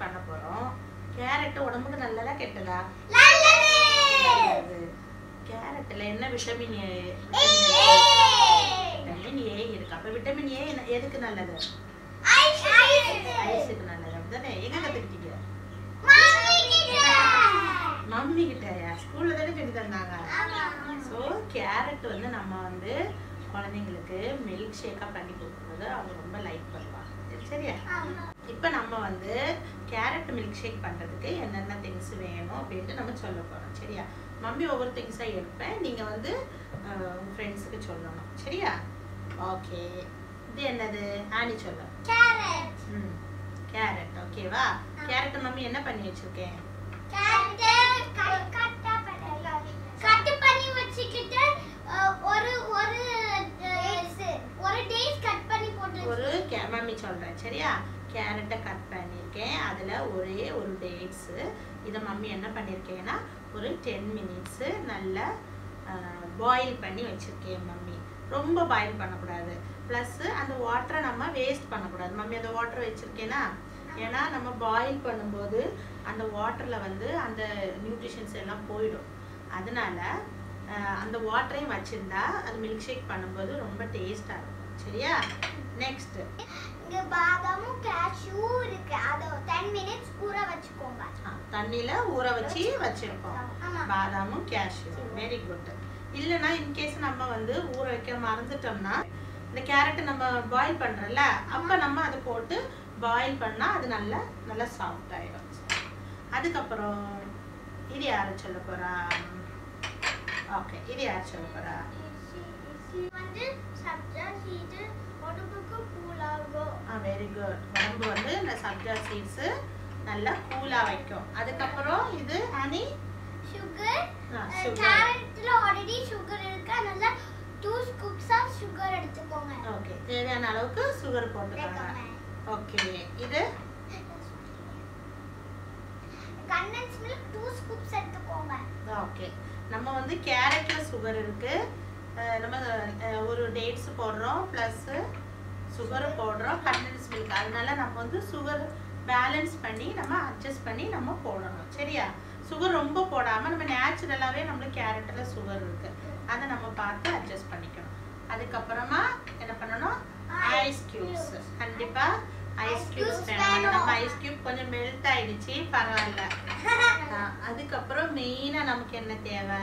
பண்ண போறோம். கேரட் உடம்புக்கு நல்லதா கெட்டதா? நல்லது. கேரட்ல என்ன விட்டமின் ஏ இருக்கு. அப்ப விட்டமின் ஏ எதுக்கு நல்லது? ஐஸுக்கு நல்லது. அப்படிதானே? எங்க கத்துக்கிட்டீங்க? மம்மி கிட்டயா? ஸ்கூல்ல தானே சொல்லி தந்தாங்க. ஸோ கேரட் வந்து நம்ம வந்து குழந்தைங்களுக்கு மில்க் ஷேக்கா பண்ணி கொடுக்கும்போது அவங்க ரொம்ப லைக் பண்ணுவாங்க. சரியா? இப்போ நம்ம வந்து கேரட் மில்க் ஷேக் பண்றதுக்கு என்னென்ன திங்ஸ் வேணும் அப்படின்ட்டு நம்ம சொல்ல போறோம். சரியா? மம்மி ஒவ்வொரு திங்ஸா எடுப்பேன், நீங்க வந்து உங்க ஃப்ரெண்ட்ஸுக்கு சொல்லணும். சரியா? ஓகே. இது என்னது? ஆனி சொல்ல. கேரட். கேரட். ஓகேவா? கேரட் மம்மி என்ன பண்ணி வச்சிருக்கேன்? கேரட் கட் பண்ணி வச்சிக்கிட்டு ஒரு டேஸ் கட் பண்ணி போட்டு ஒரு மம்மி சொல்றேன். சரியா? கேரட்டை கட் பண்ணியிருக்கேன், அதில் ஒரே ஒரு டேட்ஸு. இதை மம்மி என்ன பண்ணியிருக்கேன்னா ஒரு 10 மினிட்ஸு நல்லா பாயில் பண்ணி வச்சுருக்கேன் மம்மி. ரொம்ப பாயில் பண்ணக்கூடாது, ப்ளஸ்ஸு அந்த வாட்டரை நம்ம வேஸ்ட் பண்ணக்கூடாது. மம்மி அந்த வாட்டரை வச்சுருக்கேன்னா, ஏன்னா நம்ம பாயில் பண்ணும்போது அந்த வாட்டரில் வந்து அந்த நியூட்ரிஷன்ஸ் எல்லாம் போயிடும். அதனால அந்த வாட்டரையும் வச்சுருந்தா அது மில்க் ஷேக் பண்ணும்போது ரொம்ப டேஸ்ட்டாக இருக்கும். சரியா? நெக்ஸ்ட் இங்க பாதாமும் கேஷ்யூ இருக்கு. அத 10 மினிட்ஸ் ஊற வச்சுக்கோங்க. தண்ணில ஊற வச்சு வச்சிருக்கோம் பாதாமும் கேஷ்யூ. Very good. இல்லனா இன் கேஸ் நம்ம வந்து ஊற வைக்க மறந்துட்டோம்னா இந்த கேரட் நம்ம பாயில் பண்றோம்ல, அப்ப நம்ம அதை போட்டு பாயில் பண்ணா அது நல்லா சாஃப்ட் ஆயிடும். அதுக்கப்புறம் இது யாரு சொல்ல போறா? ஓகே, இது யார் சொல்ல போறா? வந்து சப்ஜா சீட் உடம்புக்கு கூலாகும். Very good. உடம்பு வந்து இந்த சப்ஜா சீட்ஸ் நல்லா கூலா வைக்கும். அதுக்கப்புறம் இது ஹனி சுகர். கேரட்ல ஆல்ரெடி சுகர் இருக்கு, அதனால 2 ஸ்கூப்ஸ் ஆஃப் சுகர் எடுத்துக்கோங்க. ஓகே, தேவையான அளவுக்கு சுகர் போட்டுக்கோங்க. ஓகே, இது கண்டென்ஸ் மில்க் 2 ஸ்கூப்ஸ் எடுத்துக்கோங்க. ஓகே, நம்ம வந்து கேரட்ல சுகர் இருக்கு, நம்ம ஒரு டேட்ஸ் போடுறோம், ப்ளஸ் சுகர் போடுறோம், கண்டென்ஸ் மில்க். அதனால நம்ம வந்து சுகர் பேலன்ஸ் பண்ணி நம்ம அட்ஜஸ்ட் பண்ணி நம்ம போடணும். சரியா? சுகர் ரொம்ப போடாம நம்ம நேச்சுரலாவே நம்மளுக்கு கேரட்ல சுகர் இருக்கு, அதை நம்ம பார்த்து அட்ஜஸ்ட் பண்ணிக்கணும். அதுக்கப்புறமா என்ன பண்ணணும்? Ice cubes. கண்டிப்பா ஐஸ் கியூப்ஸ் வேணும். நம்ம ஐஸ் கியூப் கொஞ்சம் மெல்ட் ஆயிடுச்சு, பரவாயில்ல. அதுக்கப்புறம் மெயினா நமக்கு என்ன தேவை?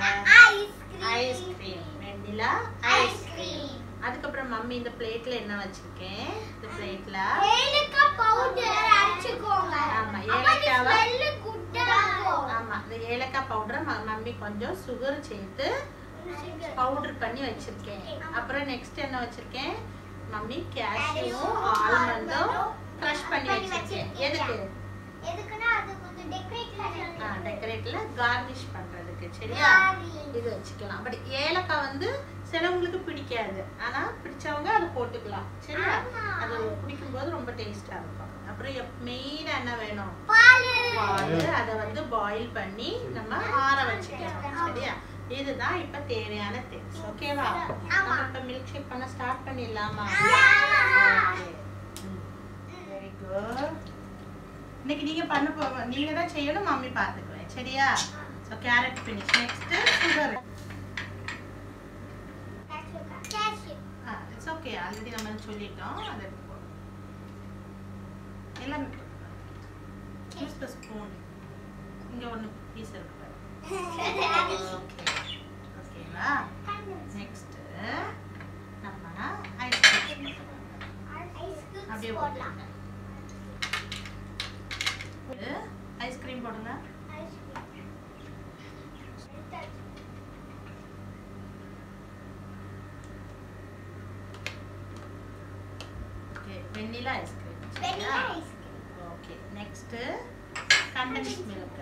ஐஸ்கிரீம். Vanilla ice cream. அதுக்கப்புறம் மம்மி இந்த பிளேட்ல என்ன வச்சிருக்கேன்? இந்த பிளேட்ல ஏலக்காய் பவுடர் அரைச்சுக்கோங்க. ஆமா, ஏலக்காய். ஸ்மெல் குட்டா இருக்கும். ஆமா, இந்த ஏலக்காய் பவுடர் மம்மி கொஞ்சம் சுகர் சேர்த்து பவுடர் பண்ணி வச்சிருக்கேன். அப்புறம் நெக்ஸ்ட் என்ன வச்சிருக்கேன்? மம்மி கேஷ்யூவும் ஆல்மண்டும் கிரஷ் பண்ணி வச்சிருக்கேன். எதுக்குன்னா அது கொஞ்சம் டெக்கரேட்ல கார்னிஷ் பண்றதுக்கு. சரியா? இது வச்சுக்கலாம். பட் ஏலக்காய் வந்து சிலவங்களுக்கு பிடிக்காது, ஆனா பிடிச்சவங்க அதை போட்டுக்கலாம். சரியா? அது குடிக்கும்போது ரொம்ப டேஸ்டா இருக்கும். அப்புறம் மெயினா என்ன வேணும்? பால். அதை வந்து பாயில் பண்ணி நம்ம ஆற வச்சுக்கணும். சரியா? இதுதான் இப்ப தேவையான திங்ஸ். ஓகேவா? நம்ம இப்ப மில்க் ஷேக் பண்ண ஸ்டார்ட் பண்ணிடலாமா? Very good. இன்னைக்கு நீங்க நீங்க தான் செய்யணும், மம்மி பாத்துக்குவேன். சரியா? So carrot finish. Next sugar. It's okay, already நம்ம சொல்லிட்டோம். அதை போடுவோம். எல்லாமே போடுவோம். Use the spoon. இங்க ஒன்னு பீஸ் இருக்கு பாரு. ஓகே, ஓகேவா? நெக்ஸ்ட் நம்ம ஐஸ்கிரீம் அப்படியே போடலாம். ஐஸ்கிரீம் போடுங்க. Okay, vanilla ice cream. Okay, next condense milk.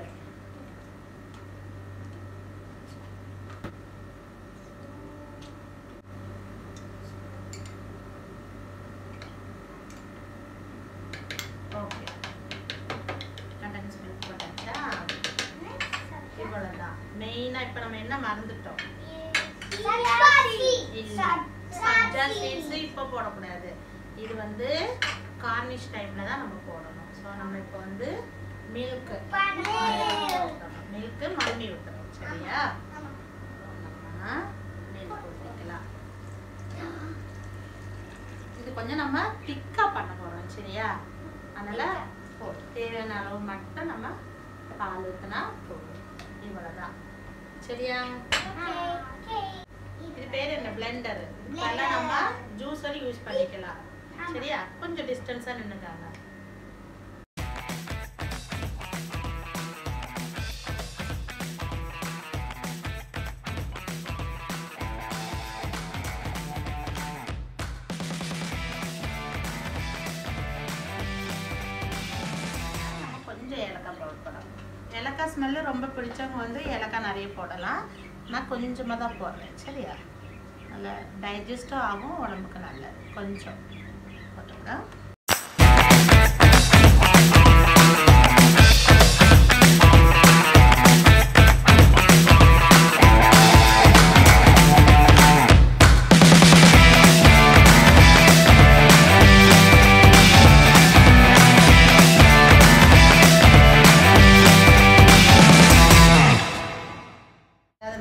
Okay, condense milk போட்டாச்சா? இவ்வளவுதான். மெயினா இப்ப நம்ம என்ன மறந்துட்டோம்? சப்ஜா சீட்ஸ் இப்ப போடக்கூடாது. இது வந்து கார்னிஷ் டைம்ல தான் நம்ம போடணும். ஸோ நம்ம இப்போ வந்து மில்க் மில்க் மம்மி ஊற்றணும். சரியா? நம்ம மில்க் ஊற்றிக்கலாம். இது கொஞ்சம் நம்ம திக்கா பண்ண போறோம். சரியா? அதனால தேவையான அளவு மட்டும் நம்ம பால் ஊற்றினா போதும். இவ்வளவுதான். சரியா? இது பேர் என்ன? பிளெண்டர். இதெல்லாம் நம்ம ஜூஸர் யூஸ் பண்ணிக்கலாம். சரியா? கொஞ்சம் டிஸ்டன்ஸா நின்னுக்காங்க. ஏலக்காய் போடலாம். ஏலக்காய் ஸ்மெல்லு ரொம்ப பிடிச்சவங்க வந்து ஏலக்காய் நிறைய போடலாம். நான் கொஞ்சமாக தான் போடுறேன். சரியா? நல்லா டைஜஸ்டும் ஆகும், உடம்புக்கு நல்லது. கொஞ்சம் போட்டுக்கலாம்.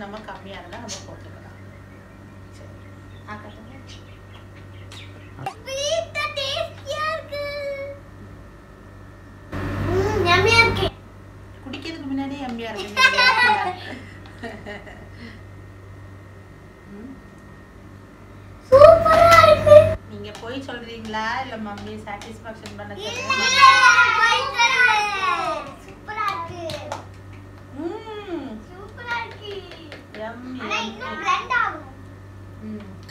நம்ம கம்மியா இருந்தா நம்ம போட்டுக்கலாம். சரி. குடிக்கிறதுக்கு முன்னாடி எம்மியா இருக்கு. சூப்பரா இருக்கு. நீங்க போய் சொல்றீங்களா இல்ல மம்மி சாட்டிஸ்ஃபேக்ஷன் பண்ண சூப்பரா இருக்கு. சூப்பரா இருக்கு. ஆனா இன்னும் பிளெண்ட் ஆகும்.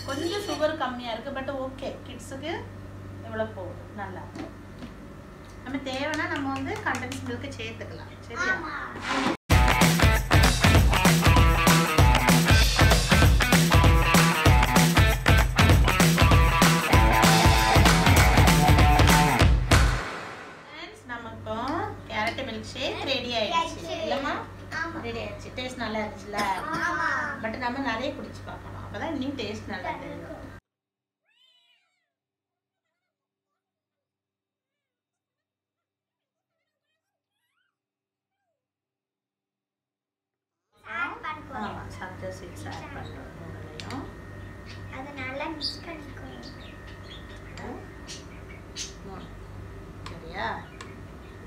கொஞ்சம் சுகர் கம்மியா இருக்கு. பட் ஓகே, கிட்ஸுக்கு இவ்வளவு போதும். நல்லா நம்ம தேவைன்னா நம்ம வந்து கண்டென்ஸ் மில்க் சேர்த்துக்கலாம். சரியா? நம்ம இப்போ கேரட் மில்க் ஷேக் ரெடி ஆயிடுச்சு. இல்லம்மா? ரெடி ஆயிடுச்சு. டேஸ்ட் நல்லா இருந்துச்சுல? பட் நம்ம நிறைய குடிச்சு பார்க்கணும். அப்பதான் இன்னும் டேஸ்ட் நல்லா தெரியும். சப்ஜா சீட்ஸ் ஆட் பண்றோம். மூணுலையும் அத நல்லா மிக்ஸ் பண்ணிக்கணும். சரியா?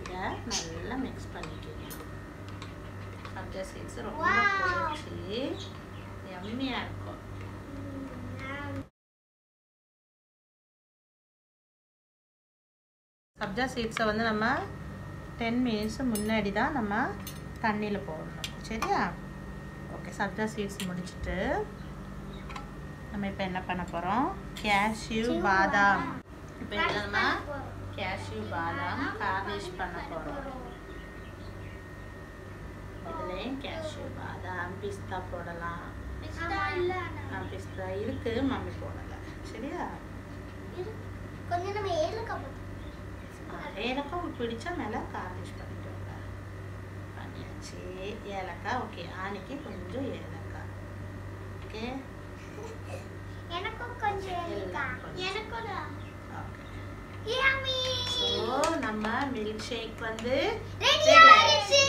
இதை நல்லா மிக்ஸ் பண்ணிக்கணும். சப்ஜா சீட்ஸ் ரொம்ப பொரிச்சு யம்மியா இருக்கும். சப்ஜா சீட்ஸை வந்து நம்ம 10 மினிட்ஸ் முன்னாடி தான் நம்ம தண்ணியில் போடணும். சரியா? ஓகே, சப்ஜா சீட்ஸ் முடிச்சுட்டு நம்ம இப்போ என்ன பண்ண போகிறோம்? கேஷ்யூ பாதாம். இப்போ இதில் நம்ம கேஷ்யூ பாதாம் கார்னிஷ் பண்ண போகிறோம். இதுலேயும் கேஷ்யூ பாதாம் பிஸ்தா போடலாம். பிஸ்தா இருக்கு, மம்மி போடலை. சரியா? கொஞ்சம் நம்ம ஏலக்காய் போட்டு ஏலக்காய் பிடிச்சா மேலே கார்னிஷ் பண்ணிக்கோங்க. பண்ணியாச்சு. ஏலக்காய் ஓகே. ஆனிக்கு கொஞ்சம் ஏலக்காய். ஓகே, எனக்கும் கொஞ்சம் ஏலக்காய். எனக்கும் ஓகே. யம்மி. ஸோ நம்ம மில்க் ஷேக் வந்து ரெடி ஆயிடுச்சு.